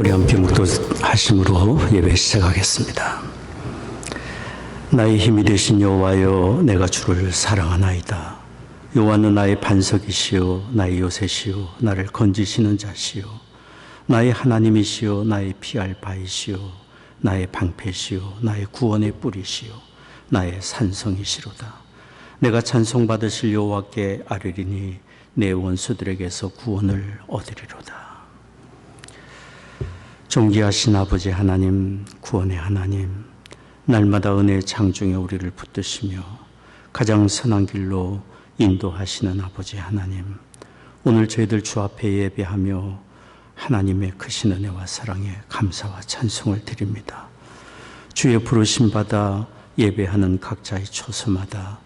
우리 함께 묵도하심으로 예배 시작하겠습니다. 나의 힘이 되신 여호와여, 내가 주를 사랑하나이다. 여호와는 나의 반석이시요 나의 요새시요 나를 건지시는 자시요 나의 하나님이시요 나의 피할 바이시요 나의 방패시요 나의 구원의 뿌리시요 나의 산성이시로다. 내가 찬송받으실 여호와께 아뢰리니 내 원수들에게서 구원을 얻으리로다. 존귀하신 아버지 하나님, 구원의 하나님, 날마다 은혜의 창중에 우리를 붙드시며 가장 선한 길로 인도하시는 아버지 하나님, 오늘 저희들 주 앞에 예배하며 하나님의 크신 은혜와 사랑에 감사와 찬송을 드립니다. 주의 부르심 받아 예배하는 각자의 초소마다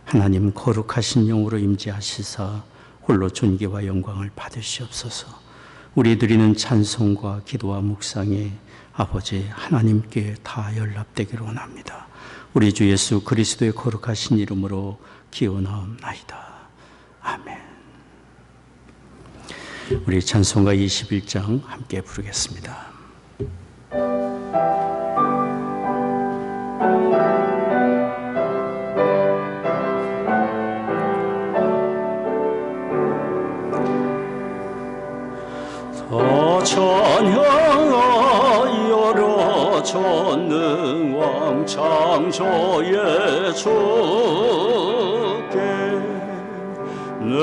하나님 거룩하신 영으로 임재하시사 홀로 존귀와 영광을 받으시옵소서. 우리 드리는 찬송과 기도와 묵상이 아버지 하나님께 다 연락되기를 원합니다. 우리 주 예수 그리스도의 거룩하신 이름으로 기원하옵나이다. 아멘. 우리 찬송가 21장 함께 부르겠습니다. 찬양하여라 전능왕 창조의 주께 내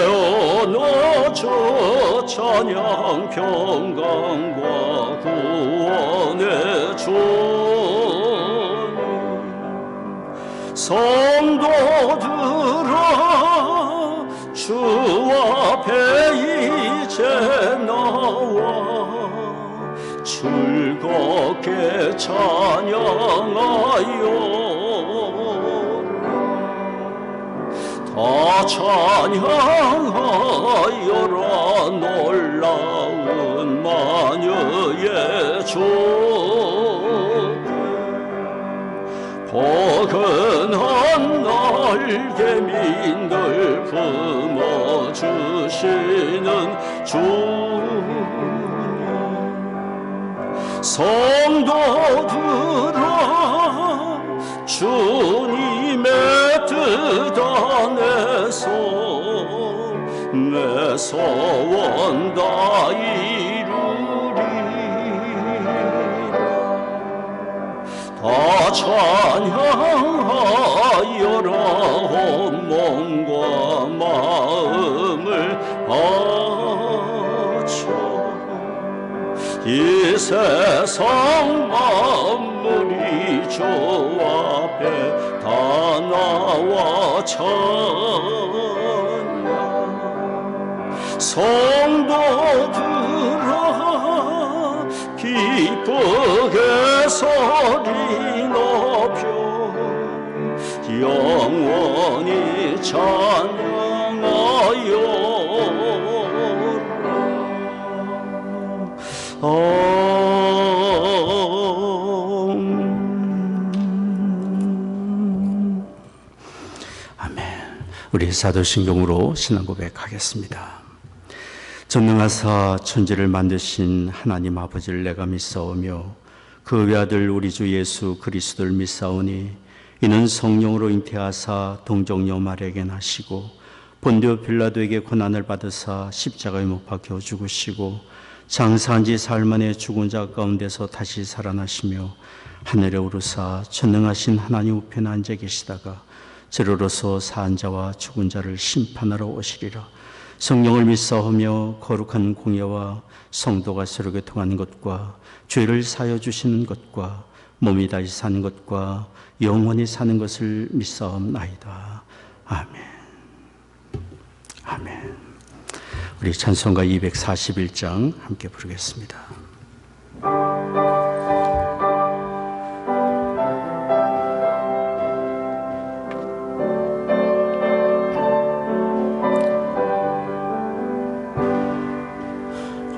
언어 저 찬양 평강과 구원의 주님 성도들아 주 앞에 이제 나와 즐겁게 찬양하여 다 찬양하여라 놀라운 마녀의 주께 포근한 날개민들 품어주시는 주님 성도들아 주님의 뜻 안에서 내 소원 다 이루리라. 다 찬양하여라 온몸과 마음을 바쳐 이 세상 만물이 주 앞에 다 나와 찬양 성도들아 기쁘게 소리 높여 영원히 찬양하여 아멘. 우리 사도신경으로 신앙 고백하겠습니다. 전능하사 천지를 만드신 하나님 아버지를 내가 믿사오며 그 외아들 우리 주 예수 그리스도를 믿사오니 이는 성령으로 잉태하사 동정녀 마리아에게 나시고 본디오 빌라도에게 고난을 받으사 십자가에 못 박혀 죽으시고 장사한 지 사흘 만에 죽은 자 가운데서 다시 살아나시며 하늘에 오르사 전능하신 하나님 우편에 앉아 계시다가 저로서 사한 자와 죽은 자를 심판하러 오시리라. 성령을 믿사오며 거룩한 공예와 성도가 서로 교통하는 것과 죄를 사여 주시는 것과 몸이 다시 사는 것과 영원히 사는 것을 믿사옵나이다. 아멘. 아멘. 우리 찬송가 241장 함께 부르겠습니다.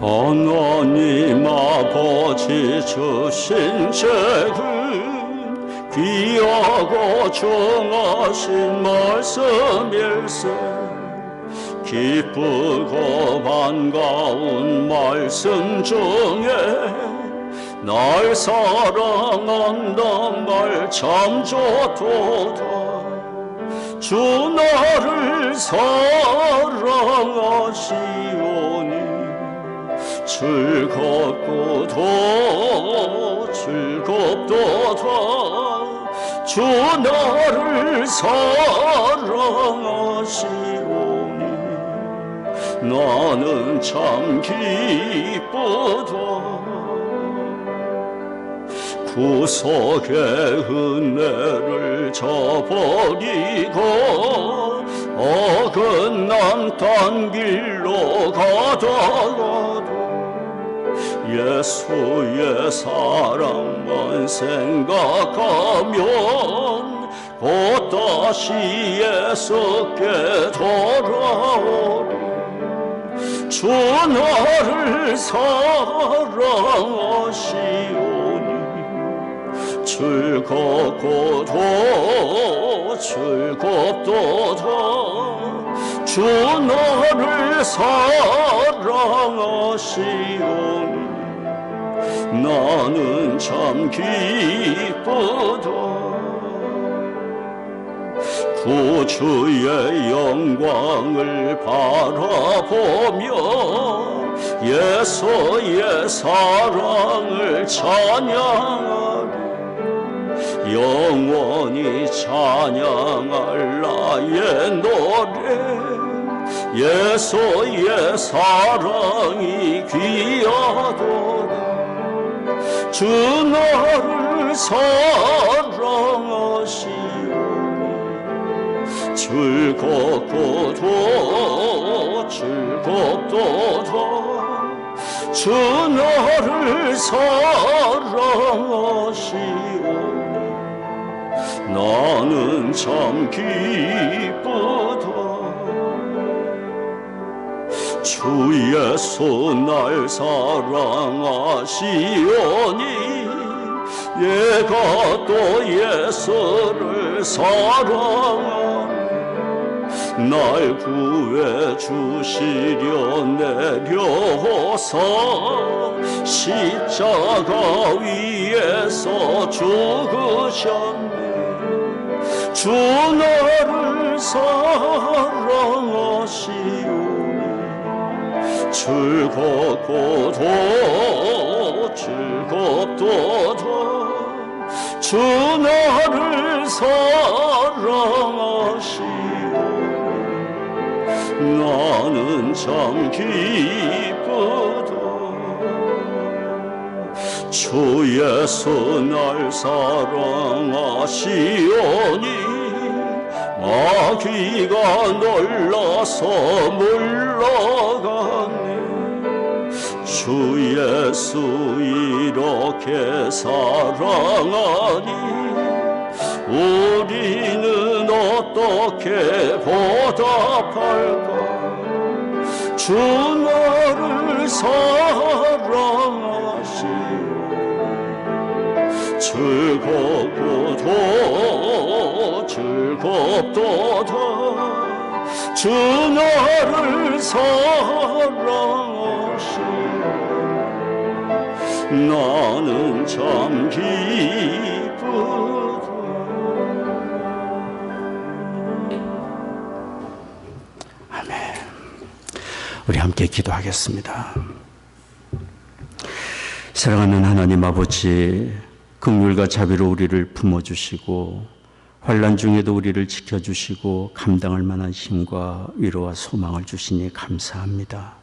하나님 아버지 주신 책은 귀하고 정하신 말씀일세 기쁘고 반가운 말씀 중에 날 사랑한단 말 참 좋도다. 주 나를 사랑하시오니 즐겁고도 즐겁도다. 주 나를 사랑하시오니 나는 참 기쁘다. 구속의 은혜를 저버리고 어긋난 딴 길로 가다가도 예수의 사랑만 생각하면 곧 다시 예수께 돌아오리. 주 나를 사랑하시오니 즐겁고도 즐겁도다. 주 나를 사랑하시오니 나는 참 기쁘다. 구주의 영광을 바라보며 예수의 사랑을 찬양하리. 영원히 찬양할 나의 노래 예수의 사랑이 귀하도다. 주 나를 사랑하시오니 즐겁고도 즐겁도다. 주 나를 사랑하시오니 나는 참 기쁘다. 주 예수 날 사랑하시오니 내가 또 예수를 사랑하니 날 구해 주시려 내려오사 십자가 위에서 죽으셨네. 주 나를 사랑하시오니 즐겁고도 즐겁도다. 주 나를 사랑하시오니 나는 참 기쁘다. 주 예수 날 사랑하시오니 마귀가 놀라서 물러가네. 주 예수 이렇게 사랑하니 우리는 어떻게 보답할까. 주 나를 사랑하시오 즐겁고도 즐겁도다. 주 나를 사랑하시오 나는 참 기쁘다. 아멘. 우리 함께 기도하겠습니다. 사랑하는 하나님 아버지, 긍휼과 자비로 우리를 품어주시고 환난 중에도 우리를 지켜주시고 감당할 만한 힘과 위로와 소망을 주시니 감사합니다.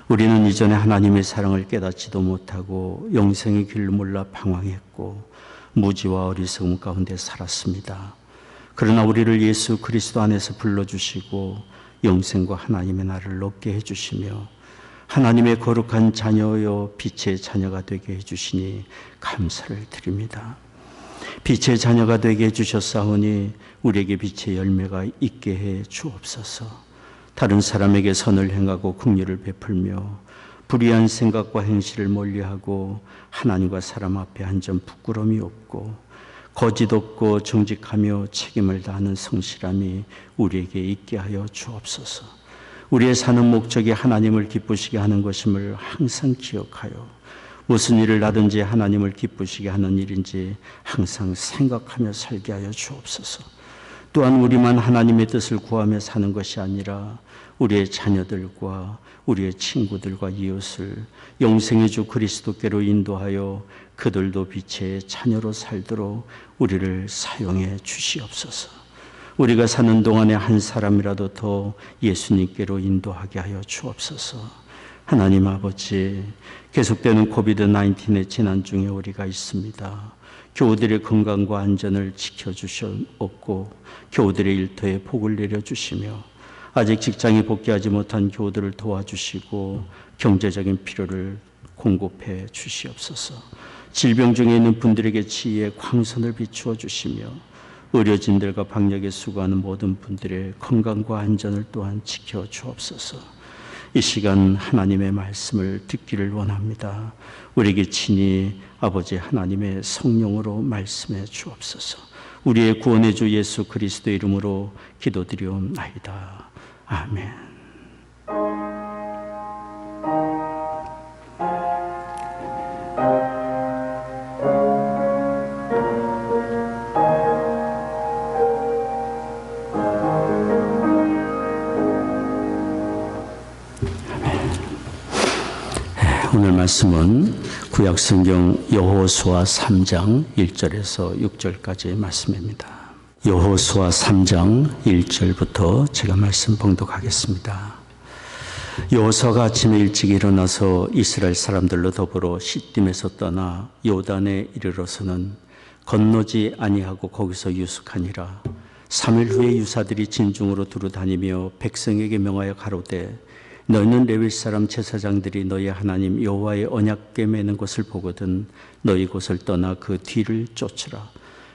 우리는 이전에 하나님의 사랑을 깨닫지도 못하고 영생의 길을 몰라 방황했고 무지와 어리석음 가운데 살았습니다. 그러나 우리를 예수 그리스도 안에서 불러주시고 영생과 하나님의 나라를 얻게 해주시며 하나님의 거룩한 자녀여 빛의 자녀가 되게 해주시니 감사를 드립니다. 빛의 자녀가 되게 해주셨사오니 우리에게 빛의 열매가 있게 해 주옵소서. 다른 사람에게 선을 행하고 긍휼을 베풀며 불의한 생각과 행실을 멀리하고 하나님과 사람 앞에 한 점 부끄러움이 없고 거짓 없고 정직하며 책임을 다하는 성실함이 우리에게 있게 하여 주옵소서. 우리의 사는 목적이 하나님을 기쁘시게 하는 것임을 항상 기억하여 무슨 일을 하든지 하나님을 기쁘시게 하는 일인지 항상 생각하며 살게 하여 주옵소서. 또한 우리만 하나님의 뜻을 구하며 사는 것이 아니라 우리의 자녀들과 우리의 친구들과 이웃을 영생의 주 그리스도께로 인도하여 그들도 빛의 자녀로 살도록 우리를 사용해 주시옵소서. 우리가 사는 동안에 한 사람이라도 더 예수님께로 인도하게 하여 주옵소서. 하나님 아버지, 계속되는 코비드-19의 재난 중에 우리가 있습니다. 교우들의 건강과 안전을 지켜주시옵고 교우들의 일터에 복을 내려주시며 아직 직장에 복귀하지 못한 교우들을 도와주시고 경제적인 필요를 공급해 주시옵소서. 질병 중에 있는 분들에게 치유의 광선을 비추어 주시며 의료진들과 방역에 수고하는 모든 분들의 건강과 안전을 또한 지켜 주옵소서. 이 시간 하나님의 말씀을 듣기를 원합니다. 우리에게 친히 아버지 하나님의 성령으로 말씀해 주옵소서. 우리의 구원의 주 예수 그리스도의 이름으로 기도드리옵나이다. 아멘. 오늘 말씀은 구약성경 여호수아 3장 1절에서 6절까지의 말씀입니다. 여호수아 3장 1절부터 제가 말씀 봉독하겠습니다. 여호수아가 아침에 일찍 일어나서 이스라엘 사람들로 더불어 시딤에서 떠나 요단에 이르러서는 건너지 아니하고 거기서 유숙하니라. 3일 후에 유사들이 진중으로 두루 다니며 백성에게 명하여 가로되 너희는 레위 사람 제사장들이 너희 하나님 여호와의 언약궤 매는 것을 보거든 너희 곳을 떠나 그 뒤를 쫓으라.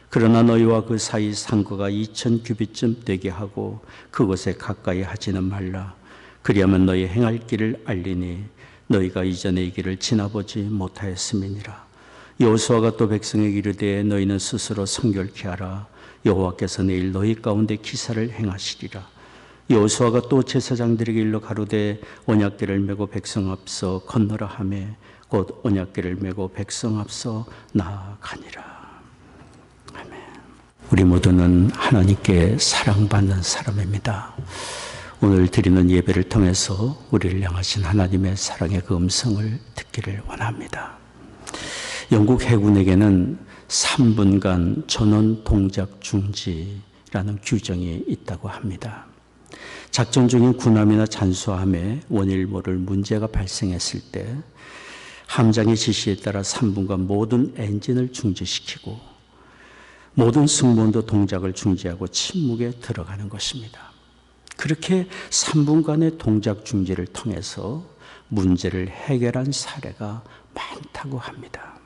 그러나 너희와 그 사이 상거가 2000 규빗쯤 되게 하고 그곳에 가까이 하지는 말라. 그리하면 너희 행할 길을 알리니 너희가 이전에 이 길을 지나보지 못하였음이니라. 여호수아가 또 백성에게 이르되 너희는 스스로 성결케 하라. 여호와께서 내일 너희 가운데 기사를 행하시리라. 여호수아가 또 제사장들에게 일러 가로되 언약궤를 메고 백성 앞서 건너라 하매 곧 언약궤를 메고 백성 앞서 나아가니라. 아멘. 우리 모두는 하나님께 사랑받는 사람입니다. 오늘 드리는 예배를 통해서 우리를 향하신 하나님의 사랑의 그 음성을 듣기를 원합니다. 영국 해군에게는 3분간 전원 동작 중지라는 규정이 있다고 합니다. 작전 중인 군함이나 잠수함에 원일 모를 문제가 발생했을 때 함장의 지시에 따라 3분간 모든 엔진을 중지시키고 모든 승무원도 동작을 중지하고 침묵에 들어가는 것입니다. 그렇게 3분간의 동작 중지를 통해서 문제를 해결한 사례가 많다고 합니다.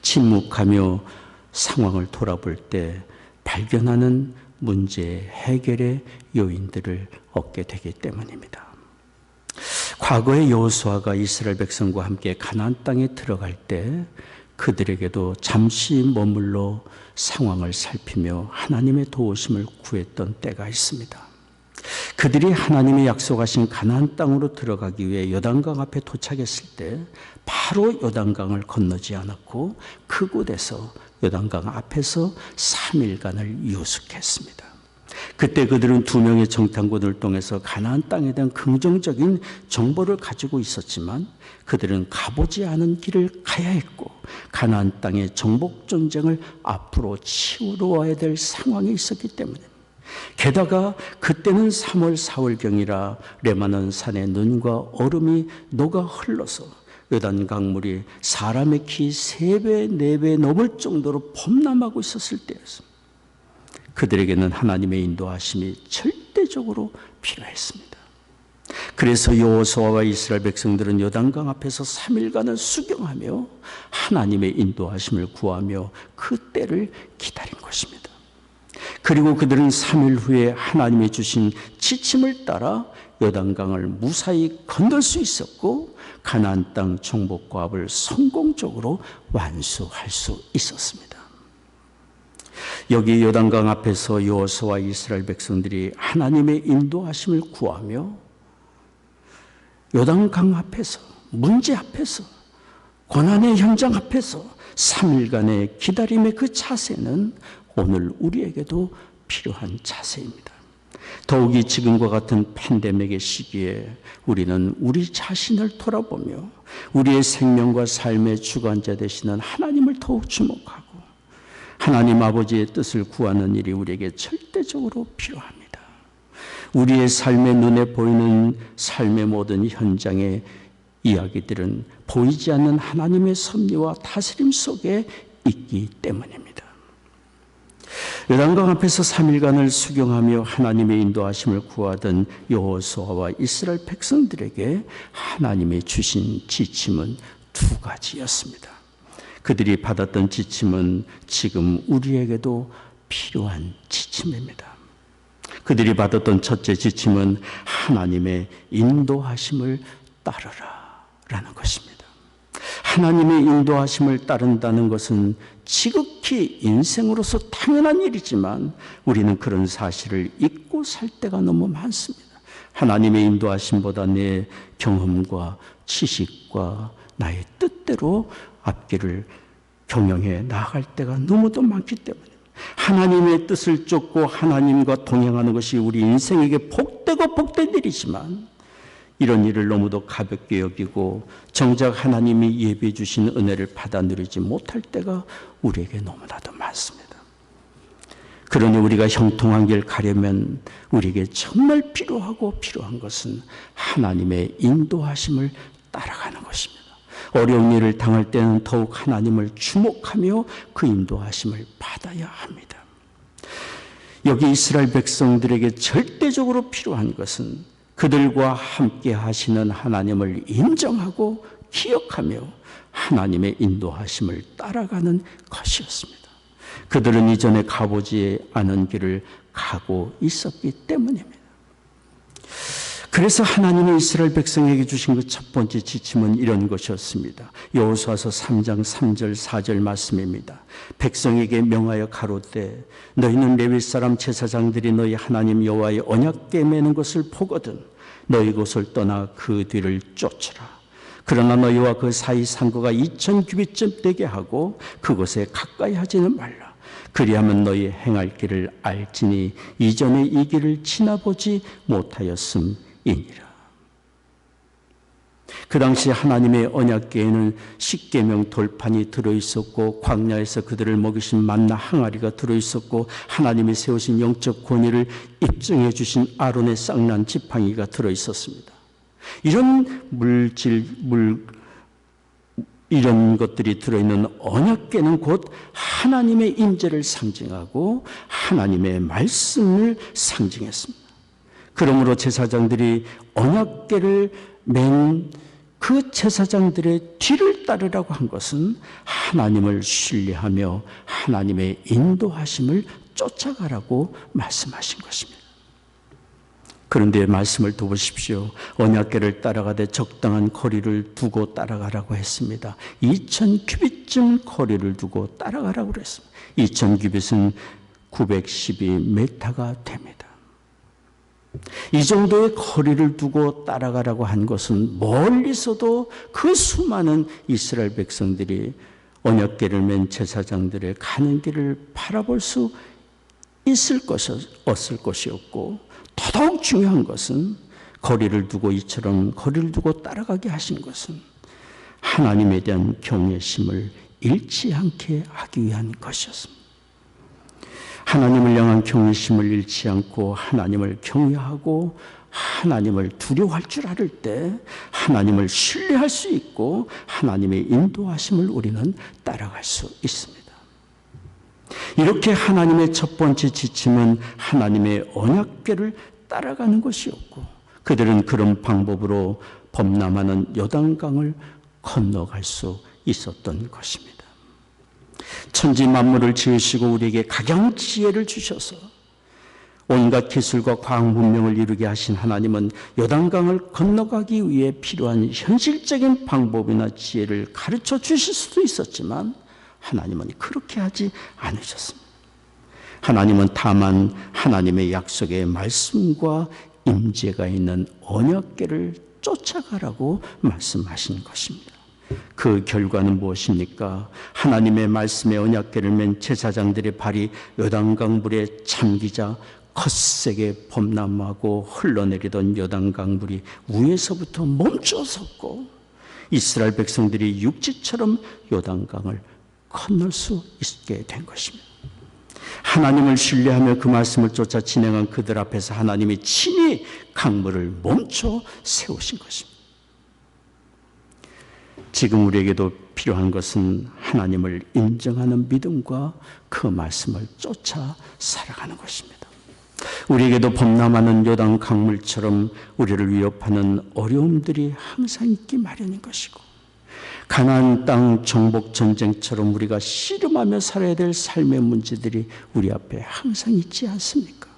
침묵하며 상황을 돌아볼 때 발견하는 문제 해결의 요인들을 얻게 되기 때문입니다. 과거의 여호수아가 이스라엘 백성과 함께 가나안 땅에 들어갈 때 그들에게도 잠시 머물러 상황을 살피며 하나님의 도우심을 구했던 때가 있습니다. 그들이 하나님의 약속하신 가나안 땅으로 들어가기 위해 요단강 앞에 도착했을 때 바로 요단강을 건너지 않았고 그곳에서 요단강 앞에서 3일간을 유숙했습니다. 그때 그들은 2명의 정탐꾼을 통해서 가나안 땅에 대한 긍정적인 정보를 가지고 있었지만 그들은 가보지 않은 길을 가야 했고 가나안 땅의 정복 전쟁을 앞으로 치루어야 될 상황에 있었기 때문에 게다가 그때는 3월 4월경이라 레바논 산에 눈과 얼음이 녹아 흘러서 요단 강물이 사람의 키 3배, 4배 넘을 정도로 범람하고 있었을 때였습니다. 그들에게는 하나님의 인도하심이 절대적으로 필요했습니다. 그래서 여호수아와 이스라엘 백성들은 요단강 앞에서 3일간을 수경하며 하나님의 인도하심을 구하며 그 때를 기다린 것입니다. 그리고 그들은 3일 후에 하나님이 주신 지침을 따라 요단강을 무사히 건널 수 있었고 가나안 땅 정복 과업을 성공적으로 완수할 수 있었습니다. 여기 요단강 앞에서 여호수아와 이스라엘 백성들이 하나님의 인도하심을 구하며 요단강 앞에서, 문제 앞에서, 고난의 현장 앞에서 3일간의 기다림의 그 자세는 오늘 우리에게도 필요한 자세입니다. 더욱이 지금과 같은 팬데믹의 시기에 우리는 우리 자신을 돌아보며 우리의 생명과 삶의 주관자 되시는 하나님을 더욱 주목하고 하나님 아버지의 뜻을 구하는 일이 우리에게 절대적으로 필요합니다. 우리의 삶의 눈에 보이는 삶의 모든 현장의 이야기들은 보이지 않는 하나님의 섭리와 다스림 속에 있기 때문입니다. 요단강 앞에서 3일간을 수경하며 하나님의 인도하심을 구하던 여호수아와 이스라엘 백성들에게 하나님의 주신 지침은 두 가지였습니다. 그들이 받았던 지침은 지금 우리에게도 필요한 지침입니다. 그들이 받았던 첫째 지침은 하나님의 인도하심을 따르라 라는 것입니다. 하나님의 인도하심을 따른다는 것은 지극히 인생으로서 당연한 일이지만 우리는 그런 사실을 잊고 살 때가 너무 많습니다. 하나님의 인도하심보다 내 경험과 지식과 나의 뜻대로 앞길을 경영해 나아갈 때가 너무도 많기 때문에 하나님의 뜻을 쫓고 하나님과 동행하는 것이 우리 인생에게 복되고 복된 일이지만 이런 일을 너무도 가볍게 여기고 정작 하나님이 예비해 주신 은혜를 받아 누리지 못할 때가 우리에게 너무나도 많습니다. 그러니 우리가 형통한 길 가려면 우리에게 정말 필요한 것은 하나님의 인도하심을 따라가는 것입니다. 어려운 일을 당할 때는 더욱 하나님을 주목하며 그 인도하심을 받아야 합니다. 여기 이스라엘 백성들에게 절대적으로 필요한 것은 그들과 함께 하시는 하나님을 인정하고 기억하며 하나님의 인도하심을 따라가는 것이었습니다. 그들은 이전에 가보지 않은 길을 가고 있었기 때문입니다. 그래서 하나님이 이스라엘 백성에게 주신 그 첫 번째 지침은 이런 것이었습니다. 여호수아서 3장 3절 4절 말씀입니다. 백성에게 명하여 가로되 너희는 레위 사람 제사장들이 너희 하나님 여호와의 언약궤 매는 것을 보거든 너희 곳을 떠나 그 뒤를 쫓으라. 그러나 너희와 그 사이 상거가 2000규빗쯤 되게 하고 그곳에 가까이 하지는 말라. 그리하면 너희 행할 길을 알지니 이전에 이 길을 지나보지 못하였음이니라. 그 당시 하나님의 언약궤에는 십계명 돌판이 들어있었고 광야에서 그들을 먹이신 만나 항아리가 들어있었고 하나님이 세우신 영적 권위를 입증해 주신 아론의 쌍난 지팡이가 들어있었습니다. 이런 것들이 들어있는 언약궤는 곧 하나님의 임재를 상징하고 하나님의 말씀을 상징했습니다. 그러므로 제사장들이 언약궤를 맨 그 제사장들의 뒤를 따르라고 한 것은 하나님을 신뢰하며 하나님의 인도하심을 쫓아가라고 말씀하신 것입니다. 그런데 말씀을 더 보십시오. 언약궤를 따라가되 적당한 거리를 두고 따라가라고 했습니다. 2000규빗쯤 거리를 두고 따라가라고 그랬습니다. 2000규빗은 912m가 됩니다. 이 정도의 거리를 두고 따라가라고 한 것은 멀리서도 그 수많은 이스라엘 백성들이 언약궤를 맨 제사장들의 가는 길을 바라볼 수 없을 것이었고 더더욱 중요한 것은 거리를 두고 이처럼 거리를 두고 따라가게 하신 것은 하나님에 대한 경외심을 잃지 않게 하기 위한 것이었습니다. 하나님을 향한 경외심을 잃지 않고 하나님을 경외하고 하나님을 두려워할 줄 알을 때 하나님을 신뢰할 수 있고 하나님의 인도하심을 우리는 따라갈 수 있습니다. 이렇게 하나님의 첫 번째 지침은 하나님의 언약궤를 따라가는 것이었고 그들은 그런 방법으로 범람하는 요단강을 건너갈 수 있었던 것입니다. 천지 만물을 지으시고 우리에게 각양지혜를 주셔서 온갖 기술과 과학 문명을 이루게 하신 하나님은 요단강을 건너가기 위해 필요한 현실적인 방법이나 지혜를 가르쳐 주실 수도 있었지만 하나님은 그렇게 하지 않으셨습니다. 하나님은 다만 하나님의 약속의 말씀과 임재가 있는 언약궤를 쫓아가라고 말씀하신 것입니다. 그 결과는 무엇입니까? 하나님의 말씀의 언약궤를 맨 제사장들의 발이 요단강물에 잠기자 거세게 범람하고 흘러내리던 요단강물이 위에서부터 멈춰섰고 이스라엘 백성들이 육지처럼 요단강을 건널 수 있게 된 것입니다. 하나님을 신뢰하며 그 말씀을 쫓아 진행한 그들 앞에서 하나님이 친히 강물을 멈춰 세우신 것입니다. 지금 우리에게도 필요한 것은 하나님을 인정하는 믿음과 그 말씀을 쫓아 살아가는 것입니다. 우리에게도 범람하는 요단 강물처럼 우리를 위협하는 어려움들이 항상 있기 마련인 것이고, 가나안 땅 정복 전쟁처럼 우리가 씨름하며 살아야 될 삶의 문제들이 우리 앞에 항상 있지 않습니까?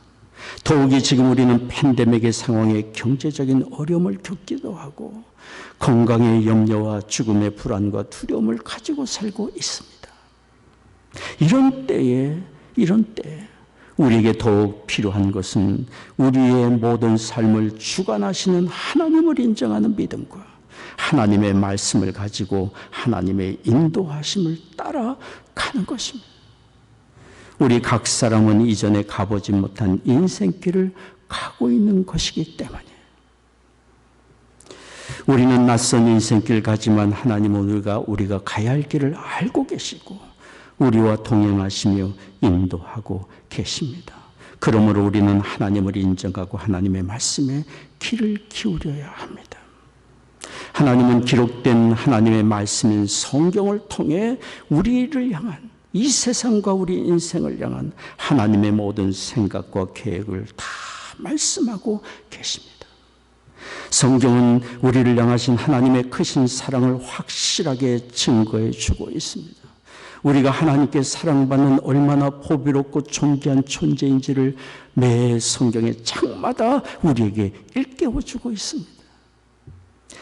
더욱이 지금 우리는 팬데믹의 상황에 경제적인 어려움을 겪기도 하고 건강의 염려와 죽음의 불안과 두려움을 가지고 살고 있습니다. 이런 때에 우리에게 더욱 필요한 것은 우리의 모든 삶을 주관하시는 하나님을 인정하는 믿음과 하나님의 말씀을 가지고 하나님의 인도하심을 따라가는 것입니다. 우리 각 사람은 이전에 가보지 못한 인생길을 가고 있는 것이기 때문에 우리는 낯선 인생길 가지만 하나님은 우리가 가야 할 길을 알고 계시고 우리와 동행하시며 인도하고 계십니다. 그러므로 우리는 하나님을 인정하고 하나님의 말씀에 귀를 기울여야 합니다. 하나님은 기록된 하나님의 말씀인 성경을 통해 우리를 향한 이 세상과 우리 인생을 향한 하나님의 모든 생각과 계획을 다 말씀하고 계십니다. 성경은 우리를 향하신 하나님의 크신 사랑을 확실하게 증거해 주고 있습니다. 우리가 하나님께 사랑받는 얼마나 보배롭고 존귀한 존재인지를 매 성경의 장마다 우리에게 일깨워 주고 있습니다.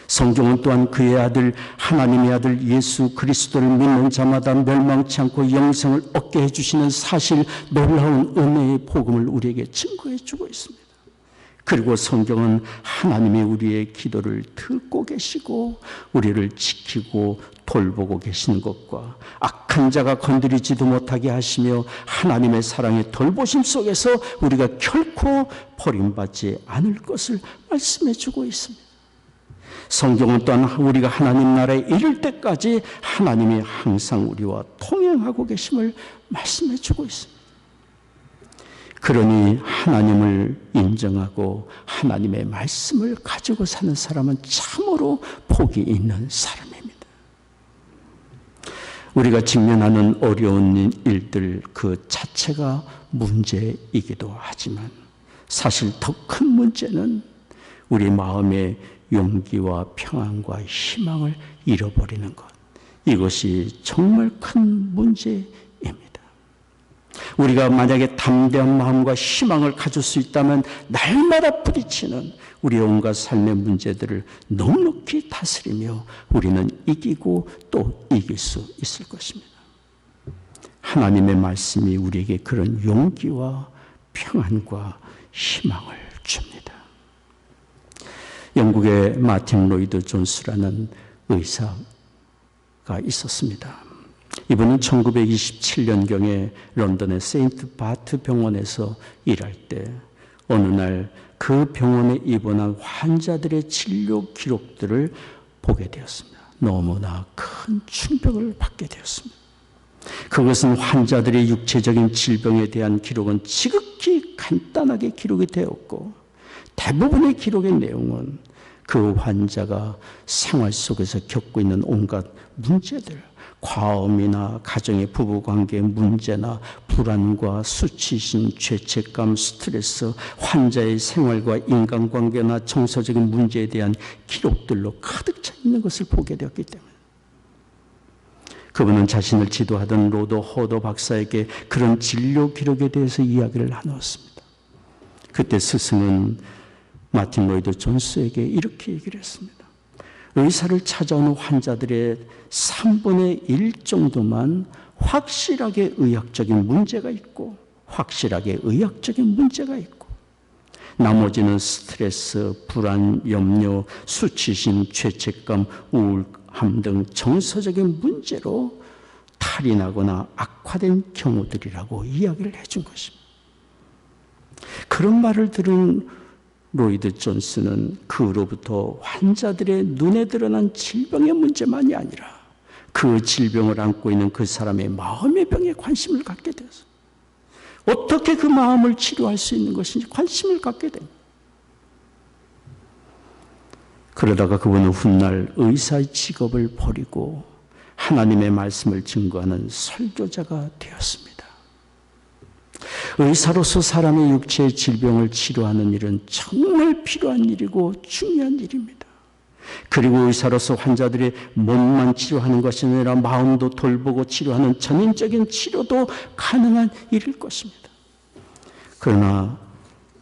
성경은 또한 그의 아들 하나님의 아들 예수 그리스도를 믿는 자마다 멸망치 않고 영생을 얻게 해주시는 사실 놀라운 은혜의 복음을 우리에게 증거해 주고 있습니다. 그리고 성경은 하나님이 우리의 기도를 듣고 계시고 우리를 지키고 돌보고 계시는 것과 악한 자가 건드리지도 못하게 하시며 하나님의 사랑의 돌보심 속에서 우리가 결코 버림받지 않을 것을 말씀해 주고 있습니다. 성경은 또한 우리가 하나님 나라에 이를 때까지 하나님이 항상 우리와 동행하고 계심을 말씀해 주고 있습니다. 그러니 하나님을 인정하고 하나님의 말씀을 가지고 사는 사람은 참으로 복이 있는 사람입니다. 우리가 직면하는 어려운 일들 그 자체가 문제이기도 하지만 사실 더 큰 문제는 우리 마음의 용기와 평안과 희망을 잃어버리는 것, 이것이 정말 큰 문제입니다. 우리가 만약에 담대한 마음과 희망을 가질 수 있다면 날마다 부딪히는 우리의 온갖 삶의 문제들을 넉넉히 다스리며 우리는 이기고 또 이길 수 있을 것입니다. 하나님의 말씀이 우리에게 그런 용기와 평안과 희망을 줍니다. 영국의 마틴 로이드 존스라는 의사가 있었습니다. 이분은 1927년경에 런던의 세인트 바트 병원에서 일할 때 어느 날 그 병원에 입원한 환자들의 진료 기록들을 보게 되었습니다. 너무나 큰 충격을 받게 되었습니다. 그것은 환자들의 육체적인 질병에 대한 기록은 지극히 간단하게 기록이 되었고 대부분의 기록의 내용은 그 환자가 생활 속에서 겪고 있는 온갖 문제들, 과음이나 가정의 부부관계의 문제나 불안과 수치심, 죄책감, 스트레스, 환자의 생활과 인간관계나 정서적인 문제에 대한 기록들로 가득 차 있는 것을 보게 되었기 때문에 그분은 자신을 지도하던 로더 허더 박사에게 그런 진료 기록에 대해서 이야기를 나누었습니다. 그때 스승은 마틴 로이드 존스에게 이렇게 얘기를 했습니다. 의사를 찾아오는 환자들의 3분의 1 정도만 확실하게 의학적인 문제가 있고 확실하게 의학적인 문제가 있고, 나머지는 스트레스, 불안, 염려, 수치심, 죄책감, 우울함 등 정서적인 문제로 탈이 나거나 악화된 경우들이라고 이야기를 해준 것입니다. 그런 말을 들은 로이드 존슨은 그 후로부터 환자들의 눈에 드러난 질병의 문제만이 아니라 그 질병을 안고 있는 그 사람의 마음의 병에 관심을 갖게 되었습니다. 어떻게 그 마음을 치료할 수 있는 것인지 관심을 갖게 됩니다. 그러다가 그분은 훗날 의사의 직업을 버리고 하나님의 말씀을 증거하는 설교자가 되었습니다. 의사로서 사람의 육체의 질병을 치료하는 일은 정말 필요한 일이고 중요한 일입니다. 그리고 의사로서 환자들의 몸만 치료하는 것이 아니라 마음도 돌보고 치료하는 전인적인 치료도 가능한 일일 것입니다. 그러나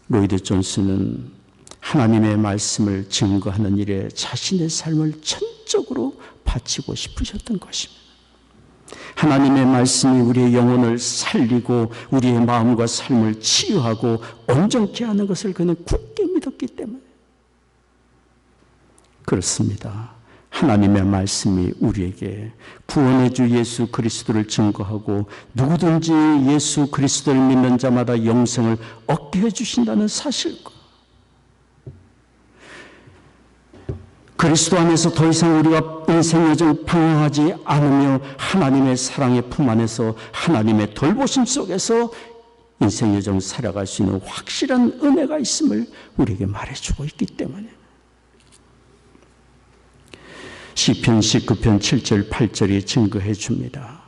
로이드 존슨은 하나님의 말씀을 증거하는 일에 자신의 삶을 전적으로 바치고 싶으셨던 것입니다. 하나님의 말씀이 우리의 영혼을 살리고 우리의 마음과 삶을 치유하고 온전케 하는 것을 그는 굳게 믿었기 때문에 그렇습니다. 하나님의 말씀이 우리에게 구원의 주 예수 그리스도를 증거하고 누구든지 예수 그리스도를 믿는 자마다 영생을 얻게 해주신다는 사실과 그리스도 안에서 더 이상 우리가 인생 여정 방황하지 않으며 하나님의 사랑의 품 안에서 하나님의 돌보심 속에서 인생 여정 살아갈 수 있는 확실한 은혜가 있음을 우리에게 말해주고 있기 때문에 시편 19편 7절 8절이 증거해 줍니다.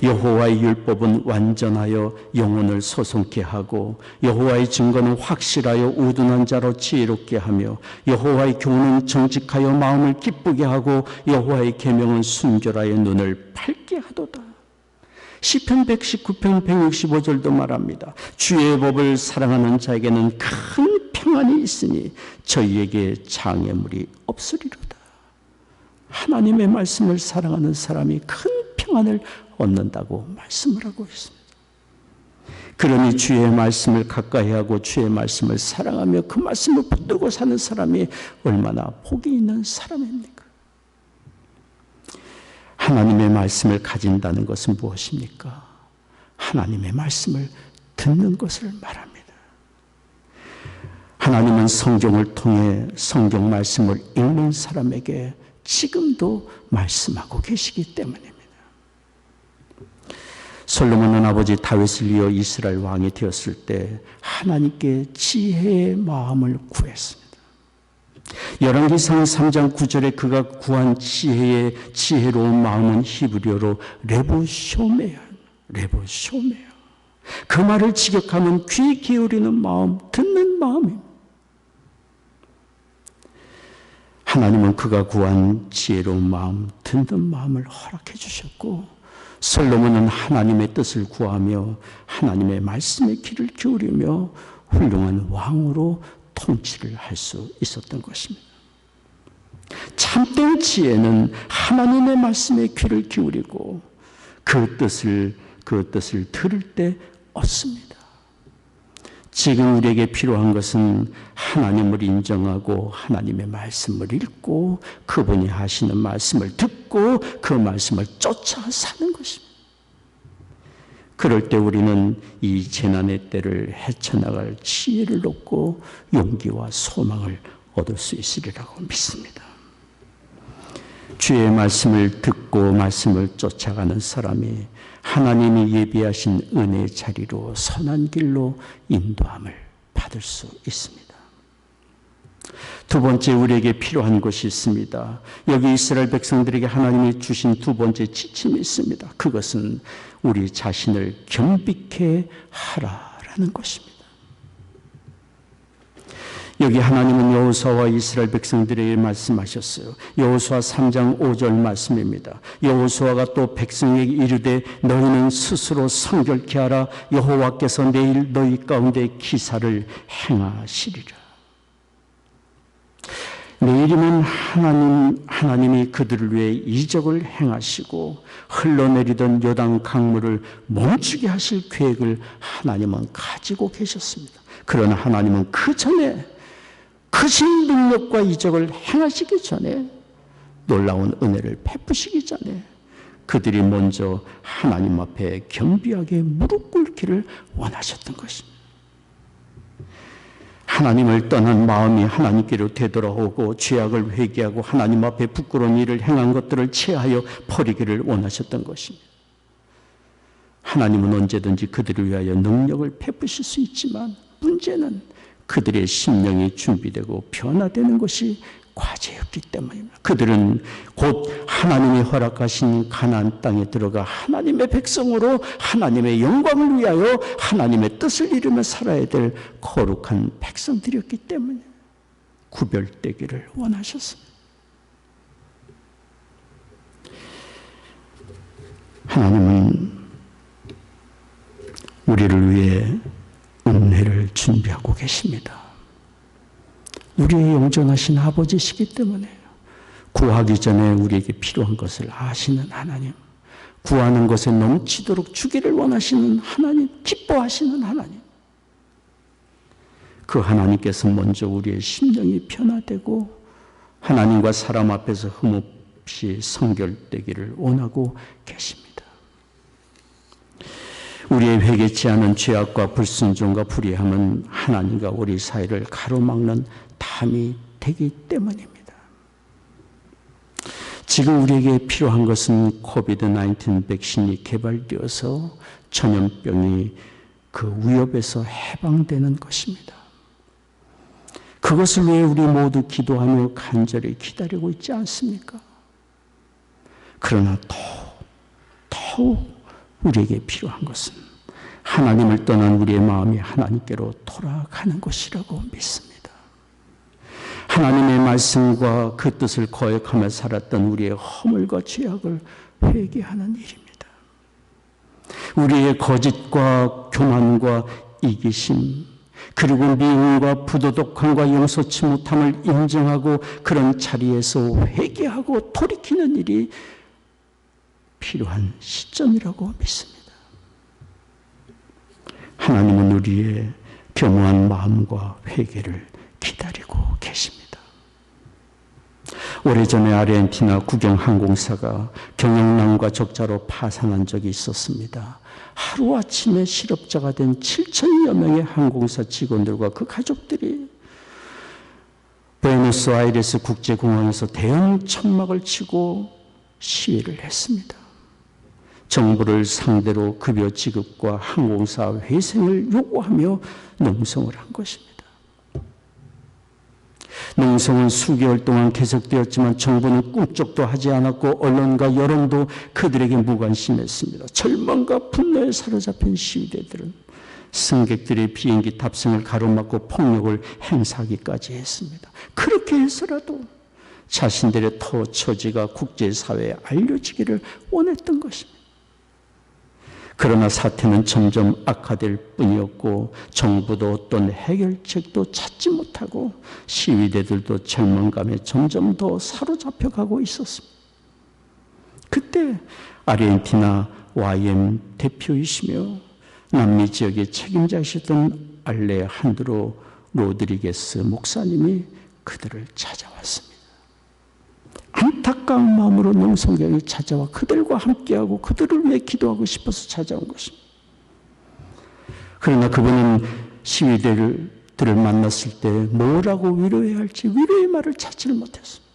여호와의 율법은 완전하여 영혼을 소송케 하고 여호와의 증거는 확실하여 우둔한 자로 지혜롭게 하며 여호와의 교훈은 정직하여 마음을 기쁘게 하고 여호와의 계명은 순결하여 눈을 밝게 하도다. 시편 119편 165절도 말합니다. 주의 법을 사랑하는 자에게는 큰 평안이 있으니 저희에게 장애물이 없으리로다. 하나님의 말씀을 사랑하는 사람이 큰 평안을 얻는다고 말씀을 하고 있습니다. 그러니 주의 말씀을 가까이하고 주의 말씀을 사랑하며 그 말씀을 붙들고 사는 사람이 얼마나 복이 있는 사람입니까? 하나님의 말씀을 가진다는 것은 무엇입니까? 하나님의 말씀을 듣는 것을 말합니다. 하나님은 성경을 통해 성경 말씀을 읽는 사람에게 지금도 말씀하고 계시기 때문입니다. 솔로몬은 아버지 다윗을 이어 이스라엘 왕이 되었을 때 하나님께 지혜의 마음을 구했습니다. 열왕기상 3장 9절에 그가 구한 지혜로운 마음은 히브리어로 레부쇼메야. 그 말을 직역하면 귀 기울이는 마음, 듣는 마음입니다. 하나님은 그가 구한 지혜로운 마음, 듣는 마음을 허락해 주셨고 솔로몬은 하나님의 뜻을 구하며 하나님의 말씀에 귀를 기울이며 훌륭한 왕으로 통치를 할 수 있었던 것입니다. 참된 지혜는 하나님의 말씀에 귀를 기울이고 그 뜻을 들을 때 얻습니다. 지금 우리에게 필요한 것은 하나님을 인정하고 하나님의 말씀을 읽고 그분이 하시는 말씀을 듣고 그 말씀을 쫓아 사는 것입니다. 그럴 때 우리는 이 재난의 때를 헤쳐나갈 지혜를 얻고 용기와 소망을 얻을 수 있으리라고 믿습니다. 주의 말씀을 듣고 말씀을 쫓아가는 사람이 하나님이 예비하신 은혜의 자리로 선한 길로 인도함을 받을 수 있습니다. 두 번째 우리에게 필요한 것이 있습니다. 여기 이스라엘 백성들에게 하나님이 주신 두 번째 지침이 있습니다. 그것은 우리 자신을 겸비케 하라라는 것입니다. 여기 하나님은 여호수아와 이스라엘 백성들에게 말씀하셨어요. 여호수아 3장 5절 말씀입니다. 여호수아가 또 백성에게 이르되 너희는 스스로 성결케 하라. 여호와께서 내일 너희 가운데 기사를 행하시리라. 내일이면 하나님이 그들을 위해 이적을 행하시고 흘러내리던 요단 강물을 멈추게 하실 계획을 하나님은 가지고 계셨습니다. 그러나 하나님은 그 전에 크신 능력과 이적을 행하시기 전에, 놀라운 은혜를 베푸시기 전에 그들이 먼저 하나님 앞에 겸비하게 무릎 꿇기를 원하셨던 것입니다. 하나님을 떠난 마음이 하나님께로 되돌아오고 죄악을 회개하고 하나님 앞에 부끄러운 일을 행한 것들을 체하여 버리기를 원하셨던 것입니다. 하나님은 언제든지 그들을 위하여 능력을 베푸실 수 있지만 문제는 그들의 심령이 준비되고 변화되는 것이 과제였기 때문입니다. 그들은 곧 하나님이 허락하신 가나안 땅에 들어가 하나님의 백성으로 하나님의 영광을 위하여 하나님의 뜻을 이루며 살아야 될 거룩한 백성들이었기 때문에 구별되기를 원하셨습니다. 하나님은 우리를 위해 은혜를 준비하고 계십니다. 우리의 영존하신 아버지시기 때문에 구하기 전에 우리에게 필요한 것을 아시는 하나님, 구하는 것에 넘치도록 주기를 원하시는 하나님, 기뻐하시는 하나님, 그 하나님께서 먼저 우리의 심령이 변화되고 하나님과 사람 앞에서 흠없이 성결되기를 원하고 계십니다. 우리의 회개치 않은 죄악과 불순종과 불의함은 하나님과 우리 사이를 가로막는 담이 되기 때문입니다. 지금 우리에게 필요한 것은 코비드-19 백신이 개발되어서 전염병이 그 위협에서 해방되는 것입니다. 그것을 위해 우리 모두 기도하며 간절히 기다리고 있지 않습니까? 그러나 더욱 우리에게 필요한 것은 하나님을 떠난 우리의 마음이 하나님께로 돌아가는 것이라고 믿습니다. 하나님의 말씀과 그 뜻을 거역하며 살았던 우리의 허물과 죄악을 회개하는 일입니다. 우리의 거짓과 교만과 이기심, 그리고 미움과 부도덕함과 용서치 못함을 인정하고 그런 자리에서 회개하고 돌이키는 일이 필요한 시점이라고 믿습니다. 하나님은 우리의 겸허한 마음과 회개를 기다리고 계십니다. 오래전에 아르헨티나 국영항공사가 경영난과 적자로 파산한 적이 있었습니다. 하루아침에 실업자가 된 7천여 명의 항공사 직원들과 그 가족들이 부에노스아이레스 국제공항에서 대형 천막을 치고 시위를 했습니다. 정부를 상대로 급여 지급과 항공사 회생을 요구하며 농성을 한 것입니다. 농성은 수개월 동안 계속되었지만 정부는 꿈쩍도 하지 않았고 언론과 여론도 그들에게 무관심했습니다. 절망과 분노에 사로잡힌 시위대들은 승객들의 비행기 탑승을 가로막고 폭력을 행사하기까지 했습니다. 그렇게 해서라도 자신들의 처지가 국제사회에 알려지기를 원했던 것입니다. 그러나 사태는 점점 악화될 뿐이었고 정부도 어떤 해결책도 찾지 못하고 시위대들도 절망감에 점점 더 사로잡혀가고 있었습니다. 그때 아르헨티나 YM 대표이시며 남미 지역의 책임자이셨던 알레한드로 로드리게스 목사님이 그들을 찾아왔습니다. 안타까운 마음으로 농성경이 찾아와 그들과 함께하고 그들을 위해 기도하고 싶어서 찾아온 것입니다. 그러나 그분은 시위대들을 만났을 때 뭐라고 위로해야 할지 위로의 말을 찾지를 못했습니다.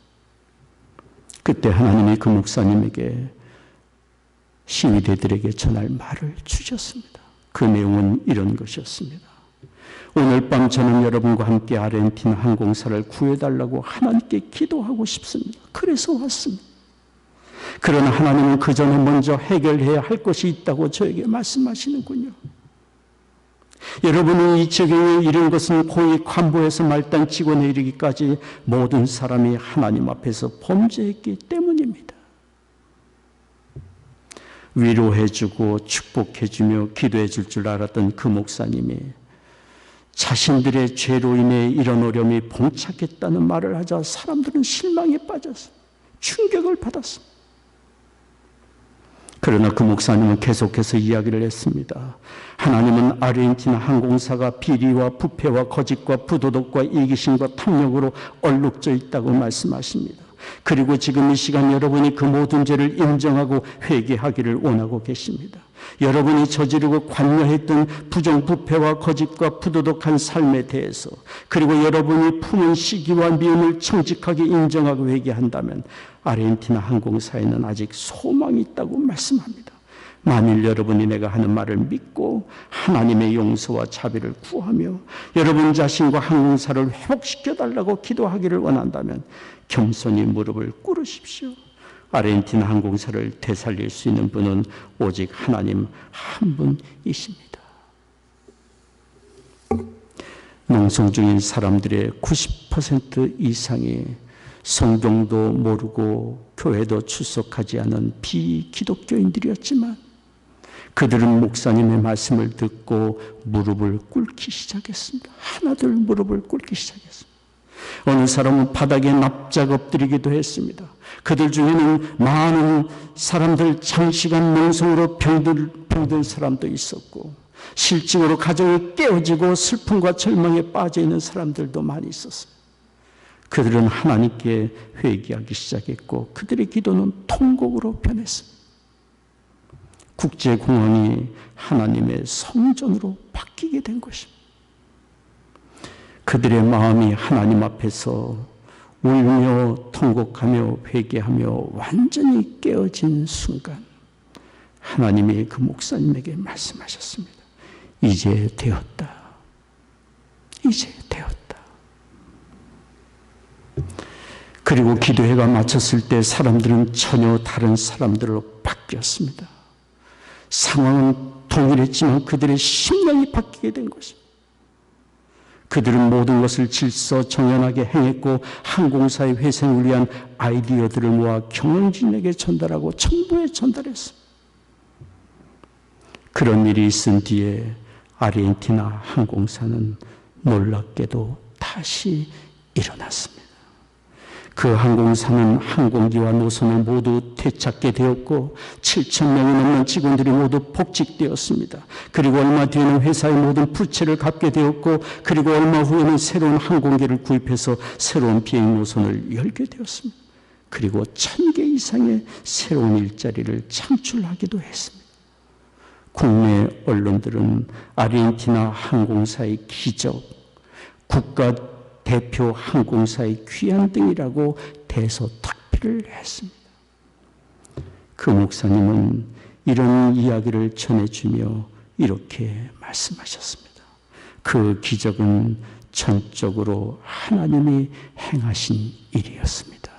그때 하나님이 그 목사님에게 시위대들에게 전할 말을 주셨습니다. 그 내용은 이런 것이었습니다. 오늘 밤 저는 여러분과 함께 아르헨티나 항공사를 구해달라고 하나님께 기도하고 싶습니다. 그래서 왔습니다. 그러나 하나님은 그 전에 먼저 해결해야 할 것이 있다고 저에게 말씀하시는군요. 여러분이 이 지경에 이른 것은 고의 관보에서 말단 직원에 이르기까지 모든 사람이 하나님 앞에서 범죄했기 때문입니다. 위로해주고 축복해주며 기도해줄 줄 알았던 그 목사님이 자신들의 죄로 인해 이런 어려움이 봉착했다는 말을 하자 사람들은 실망에 빠졌어요. 충격을 받았습니다. 그러나 그 목사님은 계속해서 이야기를 했습니다. 하나님은 아르헨티나 항공사가 비리와 부패와 거짓과 부도덕과 이기심과 탐욕으로 얼룩져 있다고 말씀하십니다. 그리고 지금 이 시간 여러분이 그 모든 죄를 인정하고 회개하기를 원하고 계십니다. 여러분이 저지르고 관여했던 부정부패와 거짓과 부도덕한 삶에 대해서, 그리고 여러분이 품은 시기와 미움을 정직하게 인정하고 회개한다면 아르헨티나 항공사에는 아직 소망이 있다고 말씀합니다. 만일 여러분이 내가 하는 말을 믿고 하나님의 용서와 자비를 구하며 여러분 자신과 항공사를 회복시켜달라고 기도하기를 원한다면 겸손히 무릎을 꿇으십시오. 아르헨티나 항공사를 되살릴 수 있는 분은 오직 하나님 한 분이십니다. 농성 중인 사람들의 90% 이상이 성경도 모르고 교회도 출석하지 않은 비기독교인들이었지만 그들은 목사님의 말씀을 듣고 무릎을 꿇기 시작했습니다. 하나둘 무릎을 꿇기 시작했습니다. 어느 사람은 바닥에 납작 엎드리기도 했습니다. 그들 중에는 많은 사람들 장시간 농성으로 병든 사람도 있었고, 실직으로 가정이 깨어지고 슬픔과 절망에 빠져 있는 사람들도 많이 있었어요. 그들은 하나님께 회개하기 시작했고 그들의 기도는 통곡으로 변했습니다. 국제공항이 하나님의 성전으로 바뀌게 된 것입니다. 그들의 마음이 하나님 앞에서 울며 통곡하며 회개하며 완전히 깨어진 순간 하나님이 그 목사님에게 말씀하셨습니다. 이제 되었다. 이제 되었다. 그리고 기도회가 마쳤을 때 사람들은 전혀 다른 사람들로 바뀌었습니다. 상황은 동일했지만 그들의 심령이 바뀌게 된 것입니다. 그들은 모든 것을 질서 정연하게 행했고 항공사의 회생을 위한 아이디어들을 모아 경영진에게 전달하고 정부에 전달했습니다. 그런 일이 있은 뒤에 아르헨티나 항공사는 놀랍게도 다시 일어났습니다. 그 항공사는 항공기와 노선을 모두 되찾게 되었고 7,000명이 넘는 직원들이 모두 복직되었습니다. 그리고 얼마 뒤에는 회사의 모든 부채를 갚게 되었고 그리고 얼마 후에는 새로운 항공기를 구입해서 새로운 비행 노선을 열게 되었습니다. 그리고 1,000개 이상의 새로운 일자리를 창출하기도 했습니다. 국내 언론들은 아르헨티나 항공사의 기적, 국가 대표 항공사의 귀한 등이라고 대서특필을 했습니다. 그 목사님은 이런 이야기를 전해주며 이렇게 말씀하셨습니다. 그 기적은 전적으로 하나님이 행하신 일이었습니다.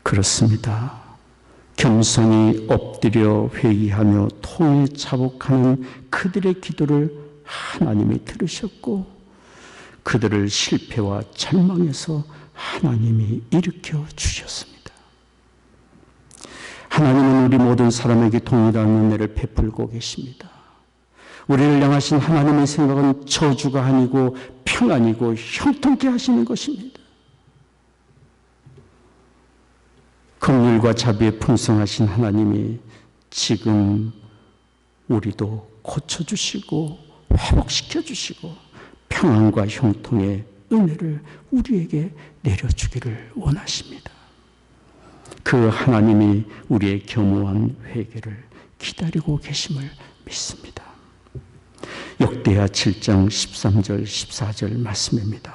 그렇습니다. 겸손히 엎드려 회의하며 통에 자복하는 그들의 기도를 하나님이 들으셨고 그들을 실패와 절망에서 하나님이 일으켜 주셨습니다. 하나님은 우리 모든 사람에게 동일한 은혜를 베풀고 계십니다. 우리를 향하신 하나님의 생각은 저주가 아니고 평안이고 형통케 하시는 것입니다. 긍휼과 자비에 풍성하신 하나님이 지금 우리도 고쳐주시고 회복시켜주시고 평안과 형통의 은혜를 우리에게 내려주기를 원하십니다. 그 하나님이 우리의 겸허한 회개를 기다리고 계심을 믿습니다. 역대하 7장 13절 14절 말씀입니다.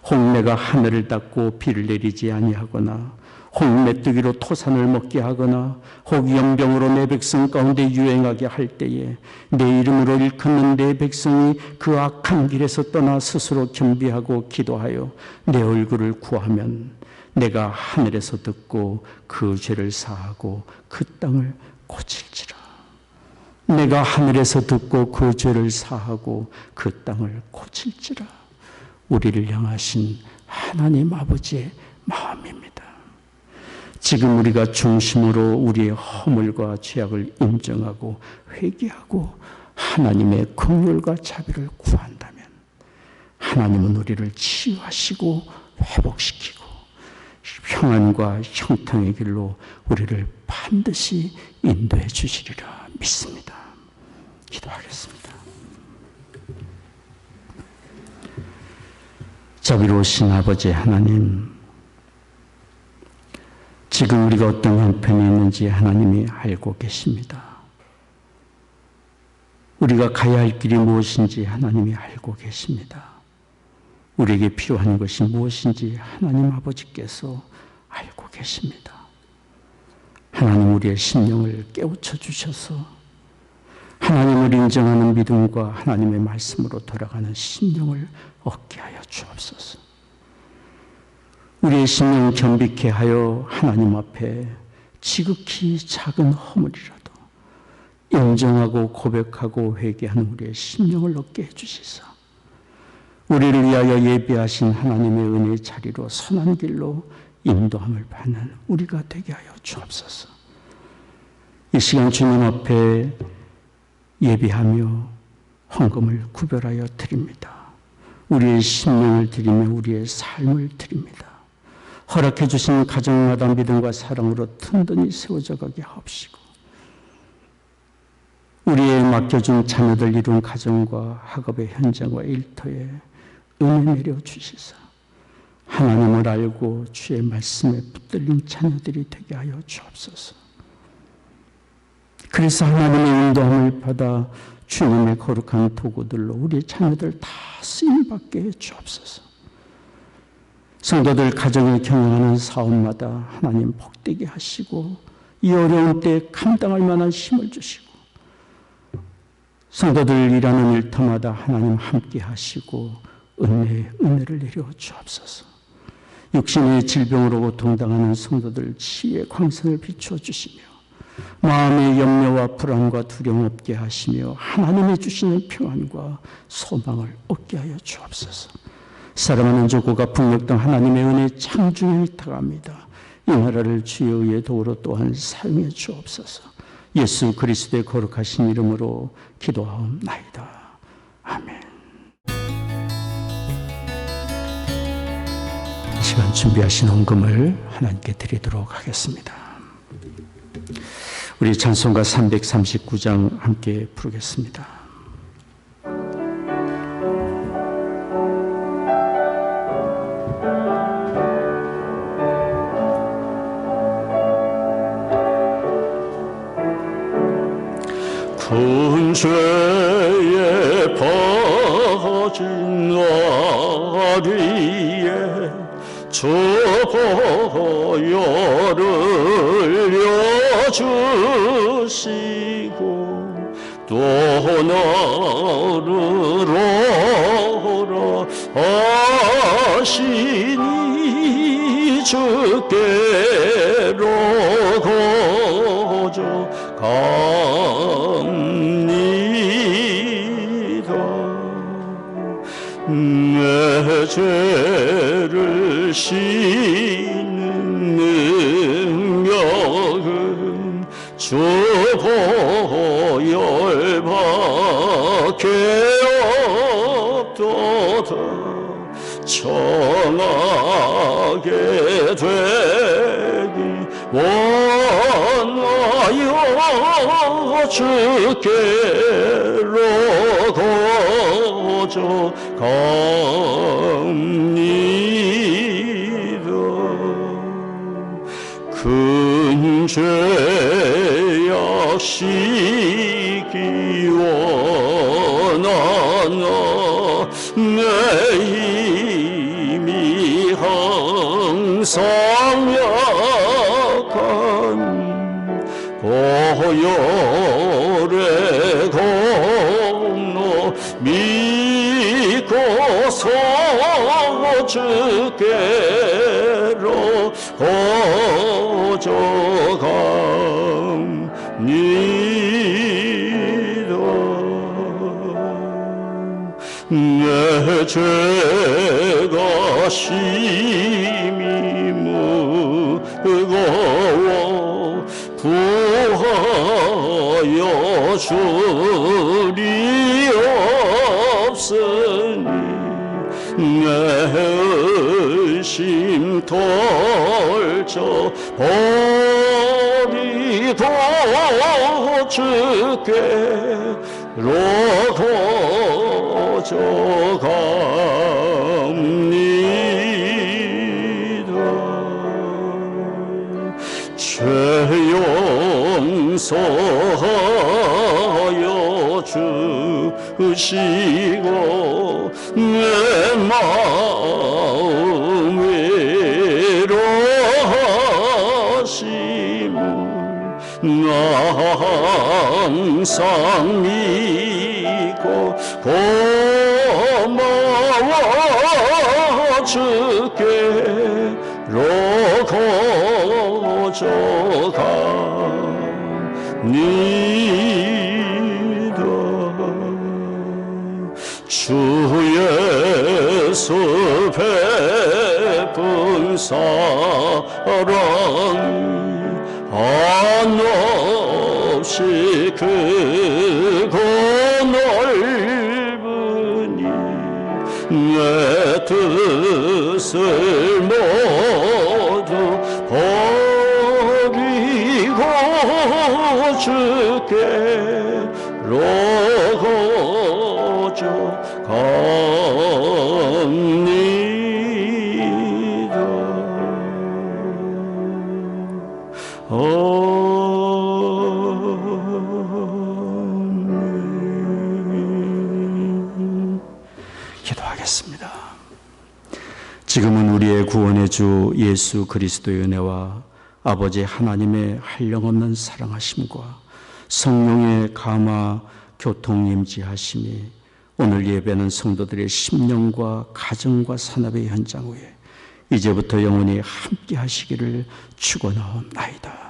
홍매가 하늘을 닫고 비를 내리지 아니하거나 혹 메뚜기로 토산을 먹게 하거나 혹 연병으로 내 백성 가운데 유행하게 할 때에 내 이름으로 일컫는 내 백성이 그 악한 길에서 떠나 스스로 겸비하고 기도하여 내 얼굴을 구하면 내가 하늘에서 듣고 그 죄를 사하고 그 땅을 고칠지라. 내가 하늘에서 듣고 그 죄를 사하고 그 땅을 고칠지라. 우리를 향하신 하나님 아버지의 마음입니다. 지금 우리가 중심으로 우리의 허물과 죄악을 인정하고 회개하고 하나님의 긍휼과 자비를 구한다면 하나님은 우리를 치유하시고 회복시키고 평안과 형통의 길로 우리를 반드시 인도해 주시리라 믿습니다. 기도하겠습니다. 자비로우신 아버지 하나님, 지금 우리가 어떤 형편이 있는지 하나님이 알고 계십니다. 우리가 가야 할 길이 무엇인지 하나님이 알고 계십니다. 우리에게 필요한 것이 무엇인지 하나님 아버지께서 알고 계십니다. 하나님 우리의 심령을 깨우쳐 주셔서 하나님을 인정하는 믿음과 하나님의 말씀으로 돌아가는 심령을 얻게 하여 주옵소서. 우리의 심령을 겸비케 하여 하나님 앞에 지극히 작은 허물이라도 인정하고 고백하고 회개하는 우리의 심령을 얻게 해주시사 우리를 위하여 예비하신 하나님의 은혜의 자리로 선한 길로 인도함을 받는 우리가 되게 하여 주옵소서. 이 시간 주님 앞에 예비하며 헌금을 구별하여 드립니다. 우리의 심령을 드리며 우리의 삶을 드립니다. 허락해 주신 가정마다 믿음과 사랑으로 든든히 세워져 가게 하옵시고 우리의 맡겨준 자녀들 이룬 가정과 학업의 현장과 일터에 은혜 내려 주시사 하나님을 알고 주의 말씀에 붙들린 자녀들이 되게 하여 주옵소서. 그래서 하나님의 인도함을 받아 주님의 거룩한 도구들로 우리의 자녀들 다 쓰임받게 해 주옵소서. 성도들 가정을 경영하는 사업마다 하나님 복되게 하시고 이 어려운 때에 감당할 만한 힘을 주시고 성도들 일하는 일터마다 하나님 함께 하시고 은혜를 내려 주옵소서. 육신의 질병으로 고통당하는 성도들 치유의 광선을 비추어 주시며 마음의 염려와 불안과 두려움 없게 하시며 하나님이 주시는 평안과 소망을 얻게 하여 주옵소서. 사랑하는 조국과 북녘 등 하나님의 은혜 창중에 위탁합니다. 이 나라를 주의 의의 도구로 또한 사용해 주옵소서. 예수 그리스도의 거룩하신 이름으로 기도하옵나이다. 아멘. 이 시간 준비하신 헌금을 하나님께 드리도록 하겠습니다. 우리 찬송가 339장 함께 부르겠습니다. 큰 죄에 퍼진 나비에 저 보혈을 여주시고 또 나를 오라 하시니 주께로 거저갑니다. 내 죄를 씻는 능력은 주 보혈밖에 없도다. 청하게 되기 원하여 주께로 거저갑니다. 큰 죄악 시기 원하나 내 힘이 항상 약한 보혈의 공로 믿고서 주께로 거저갑니다. 내 죄가 심히 무거워 구하여 주리 없으니 내 의심 돌져 버리고 주께로 고져갑니다. 죄 용서하여 주시고 내 마음 외로하심을 항상 믿고 고마워 주께로 고져갑니다. 주 예수 베푼 사랑이 한없이 크고 넓으니 내 뜻을 모두 버리고 주께로 기도하겠습니다. 지금은 우리의 구원의 주 예수 그리스도의 은혜와 아버지 하나님의 한량없는 사랑하심과 성령의 감화 교통 임재하심이 오늘 예배는 성도들의 심령과 가정과 산업의 현장 위에 이제부터 영원히 함께 하시기를 축원하옵나이다.